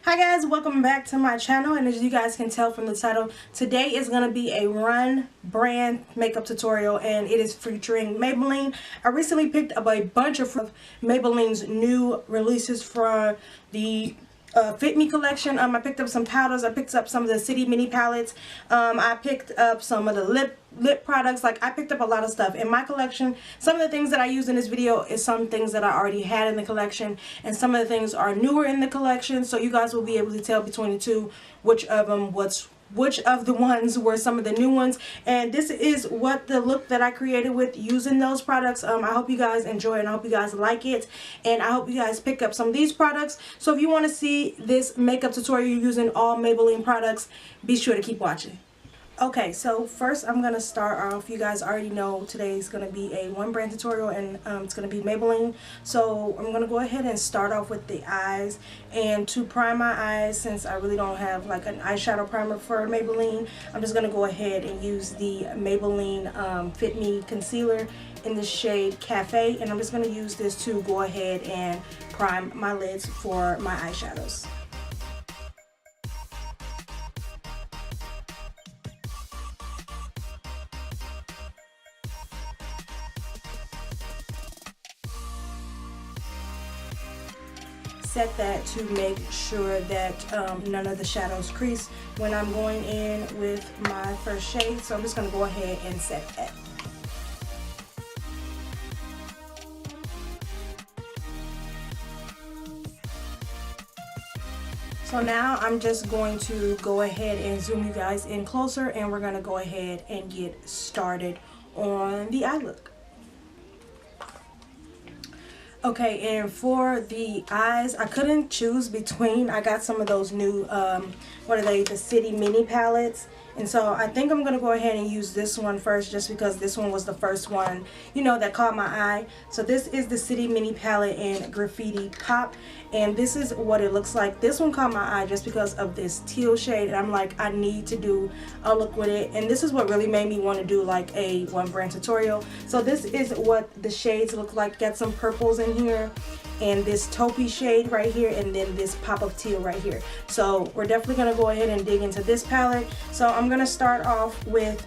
Hi guys, welcome back to my channel, and as you guys can tell from the title, today is going to be a Run brand makeup tutorial, and it is featuring Maybelline. I recently picked up a bunch of Maybelline's new releases for the Fit Me collection. I picked up some powders, I picked up some of the City Mini palettes, I picked up some of the lip products. Like, I picked up a lot of stuff in my collection. Some of the things that I use in this video is some things that I already had in the collection, and some of the things are newer in the collection, so you guys will be able to tell between the two which of the ones were some of the new ones. And this is what the look that I created with using those products. I hope you guys enjoy it, and I hope you guys like it, and I hope you guys pick up some of these products. So if you want to see this makeup tutorial using all Maybelline products, be sure to keep watching. Okay, so first I'm going to start off. You guys already know today is going to be a one brand tutorial, and it's going to be Maybelline. So I'm going to go ahead and start off with the eyes. And to prime my eyes, since I really don't have like an eyeshadow primer for Maybelline, I'm just going to go ahead and use the Maybelline Fit Me Concealer in the shade Café. And I'm just going to use this to go ahead and prime my lids for my eyeshadows. Set that to make sure that none of the shadows crease when I'm going in with my first shade. So I'm just going to go ahead and set that. So now I'm just going to go ahead and zoom you guys in closer, and we're going to go ahead and get started on the eye look. Okay, and for the eyes, I couldn't choose between. I got some of those new, what are they, the City Mini palettes. And so I think I'm going to go ahead and use this one first, just because this one was the first one, you know, that caught my eye. So this is the City Mini palette in Graffiti Pop, and this is what it looks like. This one caught my eye just because of this teal shade, and I'm like, I need to do a look with it. And this is what really made me want to do like a one brand tutorial. So this is what the shades look like. Got some purples in here, and this taupey shade right here, and then this pop of teal right here. So we're definitely going to go ahead and dig into this palette. So I'm going to start off with,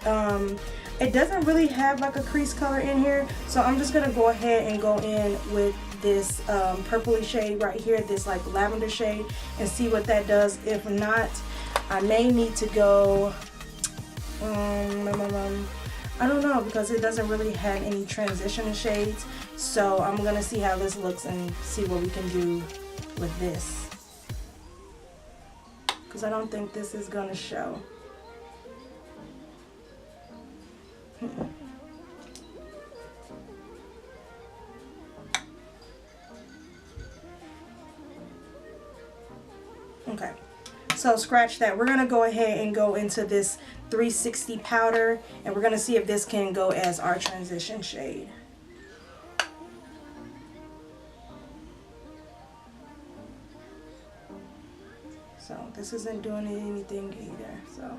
it doesn't really have like a crease color in here, so I'm just going to go ahead and go in with this purpley shade right here, this like lavender shade, and see what that does. If not, I may need to go, I don't know, because it doesn't really have any transition shades. So I'm going to see how this looks and see what we can do with this, because I don't think this is going to show. Okay, so scratch that. We're going to go ahead and go into this 360 powder, and we're going to see if this can go as our transition shade. So this isn't doing anything either, so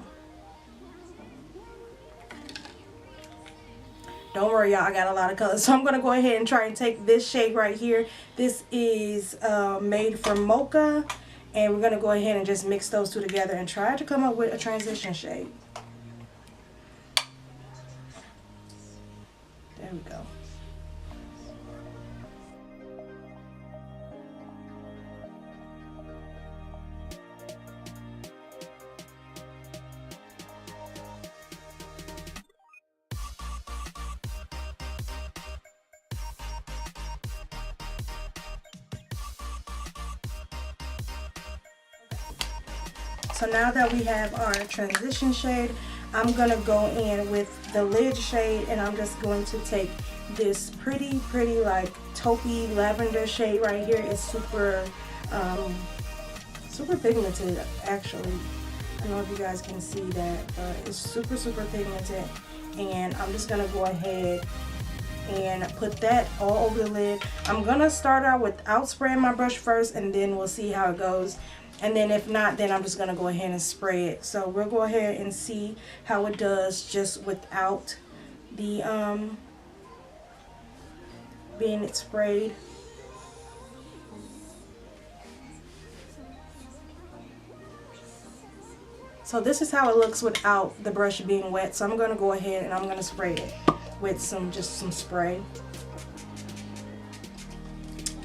don't worry, y'all, I got a lot of colors. So I'm going to go ahead and try and take this shade right here. This is made from Mocha, and we're going to go ahead and just mix those two together and try to come up with a transition shade. There we go. So now that we have our transition shade, I'm going to go in with the lid shade, and I'm just going to take this pretty like taupey lavender shade right here. It's super pigmented, actually. I don't know if you guys can see that, but it's super pigmented. And I'm just going to go ahead and put that all over the lid. I'm going to start out without spraying my brush first, and then we'll see how it goes. And then if not, then I'm just going to go ahead and spray it. So we'll go ahead and see how it does just without the being sprayed. So this is how it looks without the brush being wet. So I'm going to go ahead and I'm going to spray it with just some spray.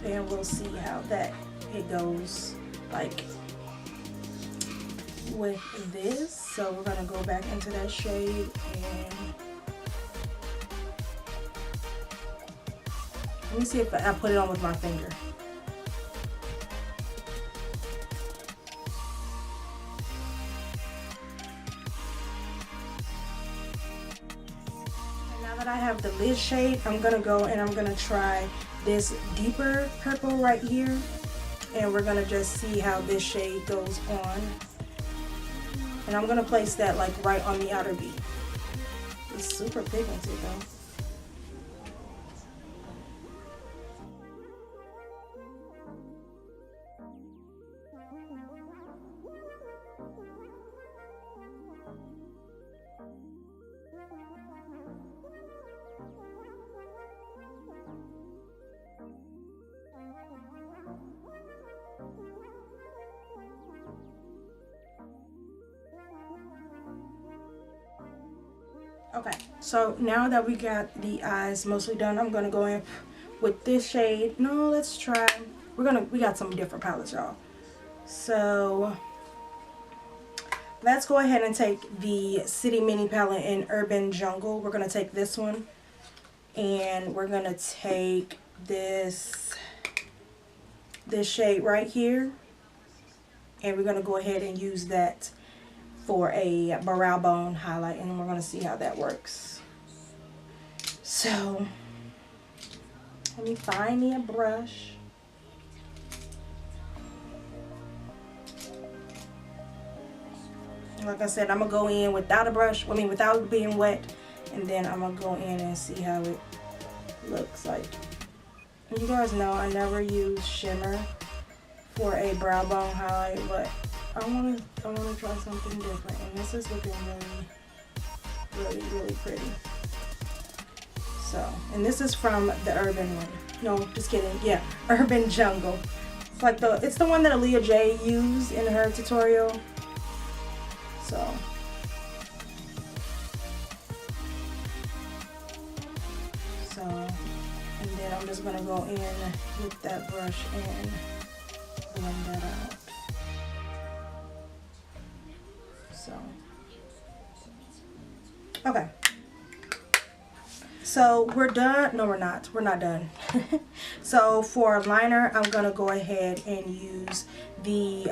And we'll see how it goes like with this. So we're going to go back into that shade and let me see if I put it on with my finger. Now that I have the lid shade, I'm gonna go and I'm gonna try this deeper purple right here, and we're gonna just see how this shade goes on. And I'm gonna place that like right on the outer V. It's super pigmented though. Okay, so now that we got the eyes mostly done, I'm gonna go in with this shade. No, let's try. We got some different palettes, y'all. So let's go ahead and take the City Mini palette in Urban Jungle. We're gonna take this one, and we're gonna take this shade right here, and we're gonna go ahead and use that for a brow bone highlight, and we're going to see how that works. So let me find me a brush. Like I said, I'm gonna go in without a brush, without being wet, and then I'm gonna go in and see how it looks like. And you guys know I never use shimmer for a brow bone highlight, but I want to try something different, and this is looking really pretty. So, and this is from the Urban one. No, just kidding. Yeah, Urban Jungle. It's like it's the one that Aaliyah J used in her tutorial. So, and then I'm just gonna go in with that brush and blend that out. So, okay. So we're done. No, we're not. We're not done. So for liner, I'm gonna go ahead and use the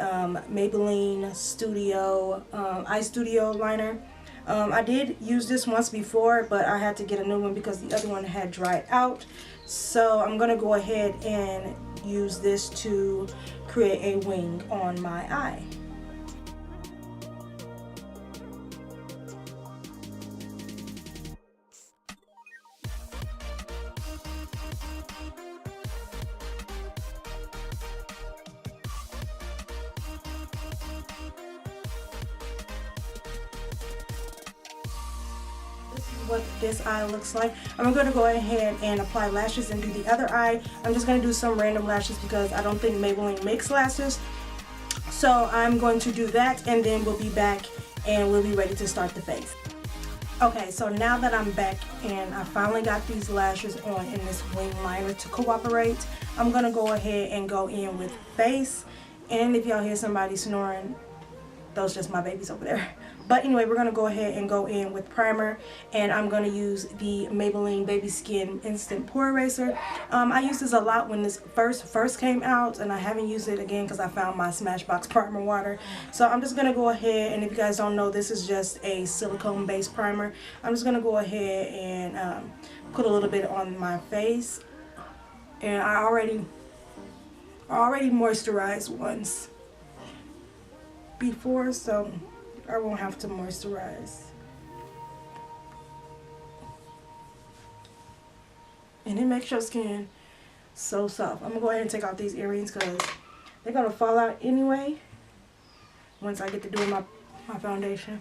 Maybelline Studio Eye Studio liner. I did use this once before, but I had to get a new one because the other one had dried out. So I'm gonna go ahead and use this to create a wing on my eye. What this eye looks like. I'm going to go ahead and apply lashes and do the other eye. I'm just going to do some random lashes because I don't think Maybelline makes lashes. So I'm going to do that, and then we'll be back and we'll be ready to start the face. Okay, so now that I'm back and I finally got these lashes on in this wing liner to cooperate, I'm going to go ahead and go in with face. And if y'all hear somebody snoring, those just my babies over there. But anyway, we're going to go ahead and go in with primer, and I'm going to use the Maybelline Baby Skin Instant Pore Eraser. I used this a lot when this first came out, and I haven't used it again because I found my Smashbox primer water. So I'm just going to go ahead, and if you guys don't know, this is just a silicone based primer. I'm just going to go ahead and put a little bit on my face, and I already moisturized once before, so I won't have to moisturize. And it makes your skin so soft. I'm gonna go ahead and take off these earrings because they're gonna fall out anyway once I get to doing my foundation.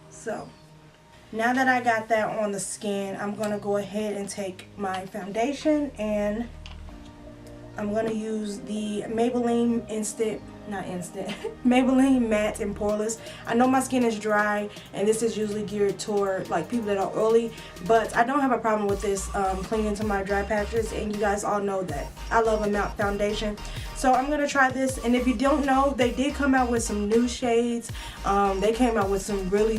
So now that I got that on the skin, I'm gonna go ahead and take my foundation and I'm going to use the Maybelline Maybelline Matte and Poreless. I know my skin is dry, and this is usually geared toward like people that are oily, but I don't have a problem with this clinging to my dry patches, and you guys all know that I love a matte foundation. So I'm going to try this, and if you don't know, they did come out with some new shades. They came out with some really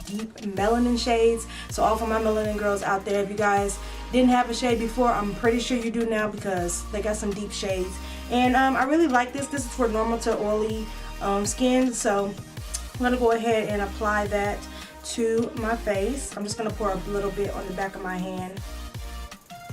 deep melanin shades. So all for my melanin girls out there, if you guys didn't have a shade before, I'm pretty sure you do now because they got some deep shades. And I really like this. This is for normal to oily skin. So I'm going to go ahead and apply that to my face. I'm just going to pour a little bit on the back of my hand.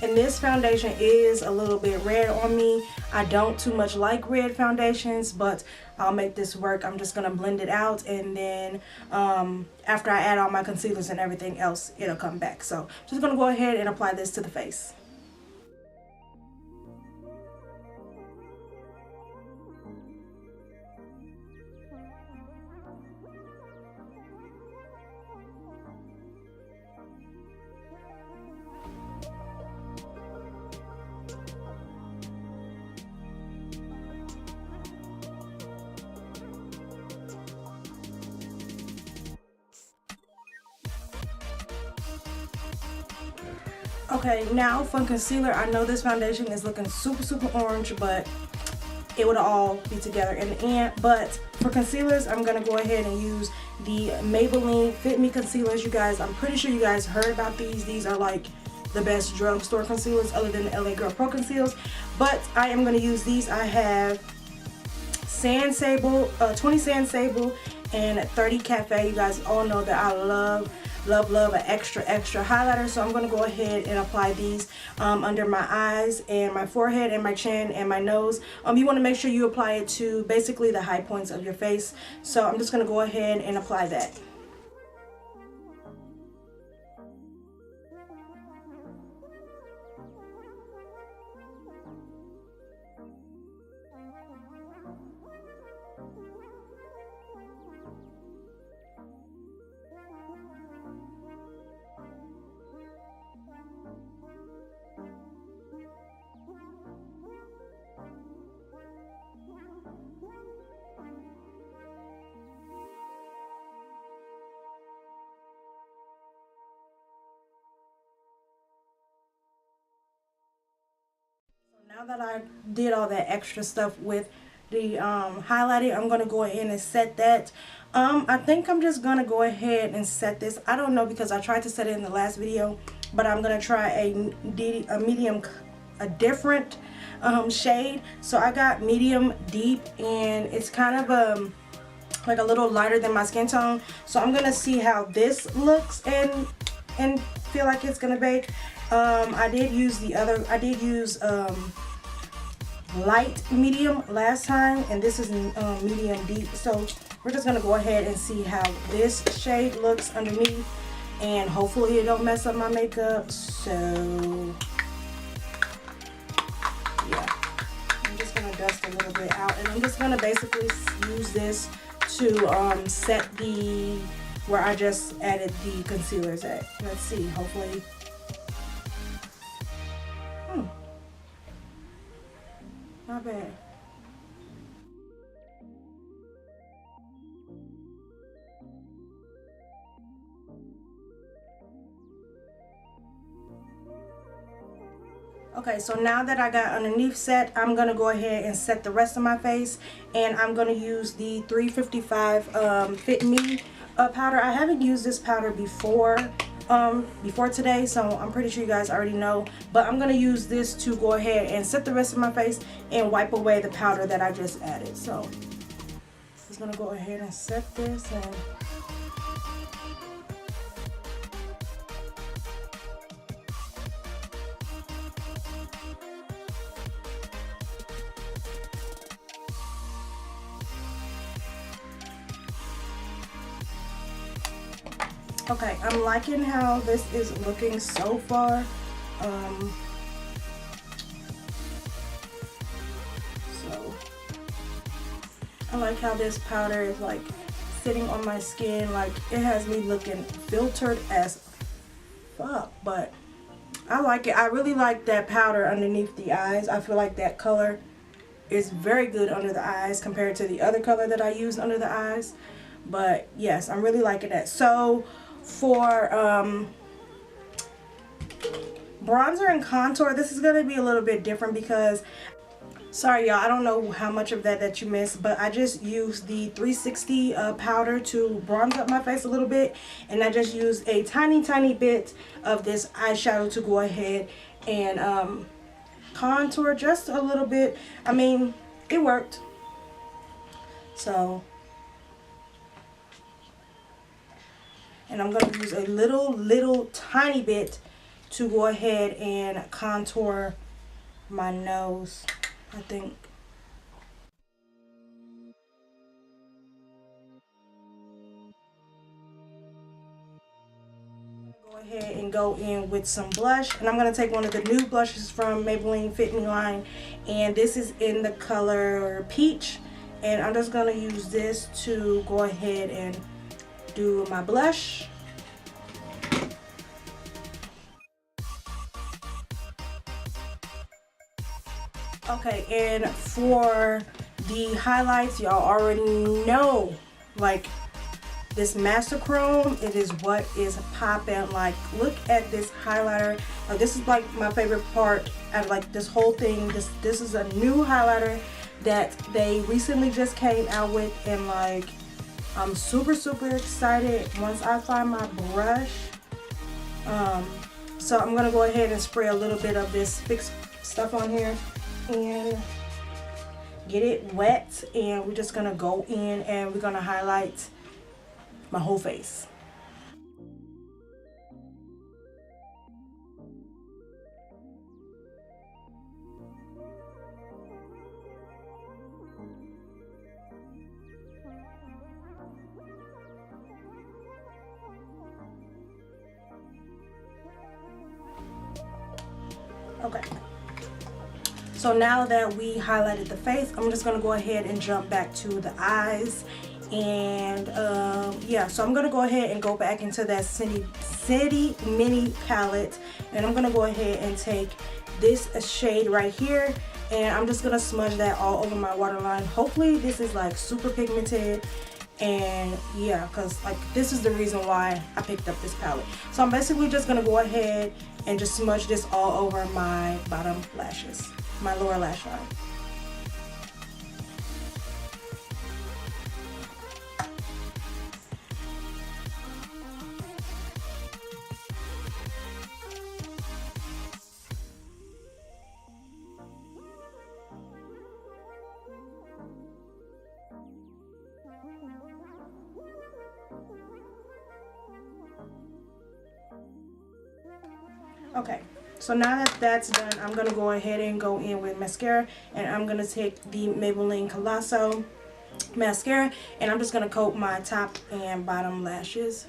And this foundation is a little bit red on me. I don't too much like red foundations, but I'll make this work. I'm just going to blend it out, and then after I add all my concealers and everything else, it'll come back. So I'm just going to go ahead and apply this to the face. Okay, now for concealer, I know this foundation is looking super orange, but it would all be together in the end. But for concealers, I'm going to go ahead and use the Maybelline Fit Me concealers. You guys, I'm pretty sure you guys heard about these. These are like the best drugstore concealers other than the LA Girl Pro concealers. But I am going to use these. I have Sable, 20 Sable and 30 Café. You guys all know that I love an extra highlighter, so I'm going to go ahead and apply these under my eyes and my forehead and my chin and my nose. You want to make sure you apply it to basically the high points of your face, so I'm just going to go ahead and apply that. Now that I did all that extra stuff with the highlighting, I'm going to go ahead and set that. I think I'm just going to go ahead and set this. I don't know because I tried to set it in the last video, but I'm going to try a different shade. So I got medium deep, and it's kind of like a little lighter than my skin tone. So I'm going to see how this looks and feel like it's going to bake. I did use light medium last time, and this is medium deep. So we're just gonna go ahead and see how this shade looks underneath, and hopefully it don't mess up my makeup. So yeah, I'm just gonna dust a little bit out, and I'm just gonna basically use this to set where I just added the concealers at. Let's see, hopefully. Not bad. Okay, so now that I got underneath set, I'm going to go ahead and set the rest of my face, and I'm going to use the 355 Fit Me powder. I haven't used this powder before today, so I'm pretty sure you guys already know, but I'm going to use this to go ahead and set the rest of my face and wipe away the powder that I just added. So I'm just going to go ahead and set this, and okay, I'm liking how this is looking so far. So I like how this powder is like sitting on my skin. Like, it has me looking filtered as fuck, but I like it. I really like that powder underneath the eyes. I feel like that color is very good under the eyes compared to the other color that I used under the eyes. But yes, I'm really liking that. So for bronzer and contour, this is going to be a little bit different because, sorry y'all, I don't know how much of that you missed, but I just used the 360 powder to bronze up my face a little bit, and I just used a tiny bit of this eyeshadow to go ahead and contour just a little bit. I mean, it worked. So, and I'm going to use a little tiny bit to go ahead and contour my nose, I think. Go ahead and go in with some blush, and I'm going to take one of the new blushes from Maybelline Fit Me line, and this is in the color Peach, and I'm just going to use this to go ahead and do my blush. Okay, and for the highlights, y'all already know, like, this Master Chrome, it is what is popping. Like, look at this highlighter. This is like my favorite part out of like this whole thing. This is a new highlighter that they recently just came out with, and like, I'm super excited once I find my brush. So I'm gonna go ahead and spray a little bit of this fixed stuff on here and get it wet, and we're just gonna go in and we're gonna highlight my whole face. Okay, so now that we highlighted the face, I'm just gonna go ahead and jump back to the eyes. And yeah, so I'm gonna go ahead and go back into that City Mini palette, and I'm gonna go ahead and take this shade right here, and I'm just gonna smudge that all over my waterline. Hopefully this is like super pigmented, and yeah, because like this is the reason why I picked up this palette. So I'm basically just gonna go ahead and just smudge this all over my bottom lashes, my lower lash line. Okay, so now that that's done, I'm going to go ahead and go in with mascara, and I'm going to take the Maybelline Colossal mascara, and I'm just going to coat my top and bottom lashes.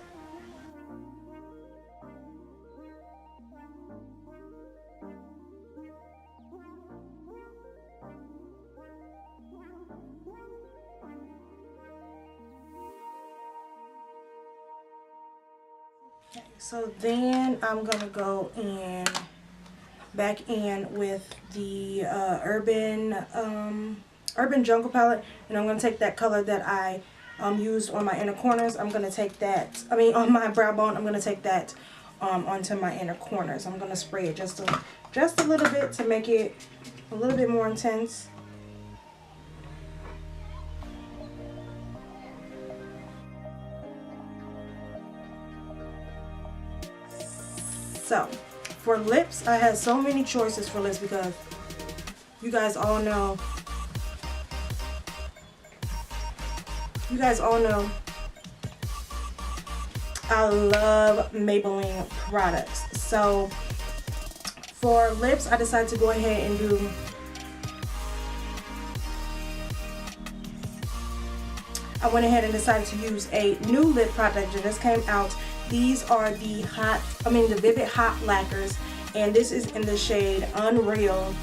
So then I'm gonna go in back in with the Urban Jungle palette, and I'm gonna take that color that I used on my inner corners. I'm gonna take that, on my brow bone. I'm gonna take that onto my inner corners. I'm gonna spray it just a little bit to make it a little bit more intense. So, for lips, I had so many choices for lips because you guys all know I love Maybelline products. So, for lips, I decided to go ahead and do I went ahead and decided to use a new lip product that just came out. These are the Vivid Hot Lacquers, and this is in the shade Unreal.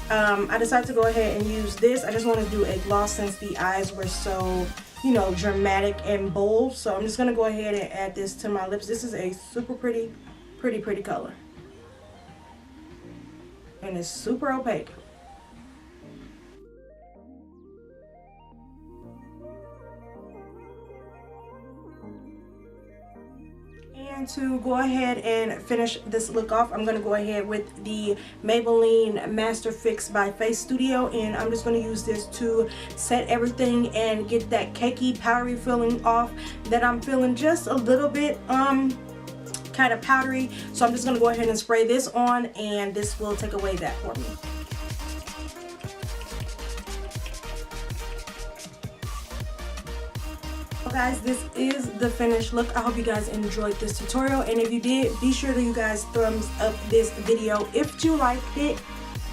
I decided to go ahead and use this. I just want to do a gloss since the eyes were so, dramatic and bold. So I'm just going to go ahead and add this to my lips. This is a super pretty color. and it's super opaque. And to go ahead and finish this look off, I'm going to go ahead with the Maybelline Master Fix by Face Studio, and I'm just going to use this to set everything and get that cakey powdery feeling off that I'm feeling just a little bit kind of powdery. So I'm just going to go ahead and spray this on, and this will take away that for me. Guys, this is the finished look. I hope you guys enjoyed this tutorial, and if you did, be sure that you guys thumbs up this video if you liked it.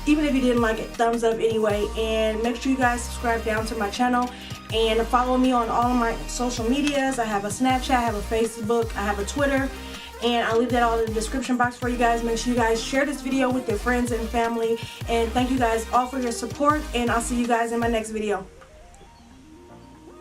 Even if you didn't like it, thumbs up anyway, and make sure you guys subscribe down to my channel and follow me on all of my social medias. I have a Snapchat, I have a Facebook, I have a Twitter, and I'll leave that all in the description box for you guys. Make sure you guys share this video with your friends and family, and thank you guys all for your support, and I'll see you guys in my next video.